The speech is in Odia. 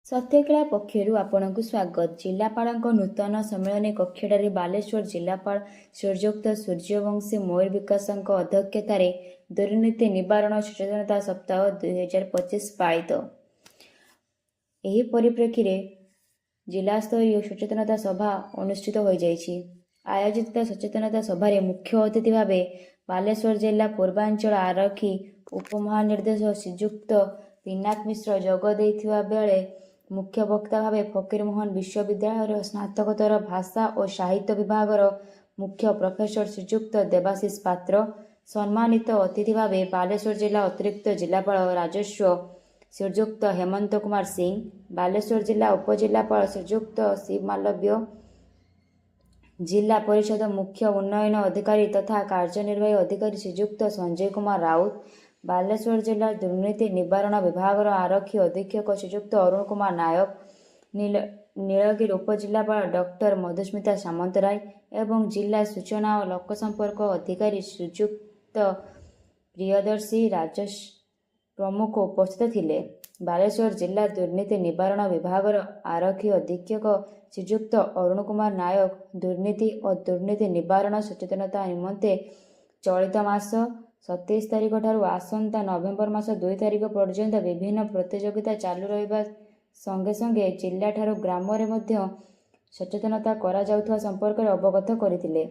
ସତ୍ୟକଳା ପକ୍ଷରୁ ଆପଣଙ୍କୁ ସ୍ୱାଗତ। ଜିଲ୍ଲାପାଳଙ୍କ ନୂତନ ସମ୍ମିଳନୀ କକ୍ଷଠାରେ ବାଲେଶ୍ୱର ଜିଲ୍ଲାପାଳ ଶ୍ରୀଯୁକ୍ତ ସୂର୍ଯ୍ୟବଂଶୀ ମୟୂର ବିକାଶଙ୍କ ଅଧ୍ୟକ୍ଷତାରେ ଦୁର୍ନୀତି ନିବାରଣ ସଚେତନତା ସପ୍ତାହ 2025 ପାଳିତ। ଏହି ପରିପ୍ରେକ୍ଷୀରେ ଜିଲ୍ଲାସ୍ତରୀୟ ସଚେତନତା ସଭା ଅନୁଷ୍ଠିତ ହୋଇଯାଇଛି। ଆୟୋଜିତ ସଚେତନତା ସଭାରେ ମୁଖ୍ୟ ଅତିଥି ଭାବେ ବାଲେଶ୍ୱର ଜିଲ୍ଲା ପୂର୍ବାଞ୍ଚଳ ଆରକ୍ଷୀ ଉପମହାନିର୍ଦ୍ଦେଶକ ଶ୍ରୀଯୁକ୍ତ ପିନାକ ମିଶ୍ର ଯୋଗ ଦେଇଥିବା ବେଳେ ମୁଖ୍ୟ ବକ୍ତା ଭାବେ ଫକୀରମୋହନ ବିଶ୍ୱବିଦ୍ୟାଳୟର ସ୍ନାତକୋତ୍ତର ଭାଷା ଓ ସାହିତ୍ୟ ବିଭାଗର ମୁଖ୍ୟ ପ୍ରଫେସର ଶ୍ରୀଯୁକ୍ତ ଦେବାଶିଷ ପାତ୍ର, ସମ୍ମାନିତ ଅତିଥି ଭାବେ ବାଲେଶ୍ୱର ଜିଲ୍ଲା ଅତିରିକ୍ତ ଜିଲ୍ଲାପାଳ ରାଜସ୍ୱ ଶ୍ରୀଯୁକ୍ତ ହେମନ୍ତ କୁମାର ସିଂ, ବାଲେଶ୍ୱର ଜିଲ୍ଲା ଉପଜିଲ୍ଲାପାଳ ଶ୍ରୀଯୁକ୍ତ ଶିବ ମାଲବ୍ୟ, ଜିଲ୍ଲା ପରିଷଦ ମୁଖ୍ୟ ଉନ୍ନୟନ ଅଧିକାରୀ ତଥା କାର୍ଯ୍ୟନିର୍ବାହୀ ଅଧିକାରୀ ଶ୍ରୀଯୁକ୍ତ ସଞ୍ଜୟ କୁମାର ରାଉତ, ବାଲେଶ୍ୱର ଜିଲ୍ଲା ଦୁର୍ନୀତି ନିବାରଣ ବିଭାଗର ଆରକ୍ଷୀ ଅଧୀକ୍ଷକ ଶ୍ରୀଯୁକ୍ତ ଅରୁଣ କୁମାର ନାୟକ, ନୀଳଗିରି ଉପଜିଲ୍ଲାପାଳ ଡକ୍ଟର ମଧୁସ୍ମିତା ସାମନ୍ତରାୟ ଏବଂ ଜିଲ୍ଲା ସୂଚନା ଓ ଲୋକସମ୍ପର୍କ ଅଧିକାରୀ ଶ୍ରୀଯୁକ୍ତ ପ୍ରିୟଦର୍ଶୀ ରାଜେଶ ପ୍ରମୁଖ ଉପସ୍ଥିତ ଥିଲେ। ବାଲେଶ୍ୱର ଜିଲ୍ଲା ଦୁର୍ନୀତି ନିବାରଣ ବିଭାଗର ଆରକ୍ଷୀ ଅଧୀକ୍ଷକ ଶ୍ରୀଯୁକ୍ତ ଅରୁଣ କୁମାର ନାୟକ ଦୁର୍ନୀତି ଓ ଦୁର୍ନୀତି ନିବାରଣ ସଚେତନତା ନିମନ୍ତେ ଚଳିତ ମାସ 27 ତାରିଖ ଠାରୁ ଆସନ୍ତା ନଭେମ୍ବର ମାସ 2 ତାରିଖ ପର୍ଯ୍ୟନ୍ତ ବିଭିନ୍ନ ପ୍ରତିଯୋଗିତା ଚାଲୁ ରହିବା ସଙ୍ଗେ ସଙ୍ଗେ ଜିଲ୍ଲାଠାରୁ ଗ୍ରାମରେ ମଧ୍ୟ ସଚେତନତା କରାଯାଉଥିବା ସମ୍ପର୍କରେ ଅବଗତ କରିଥିଲେ।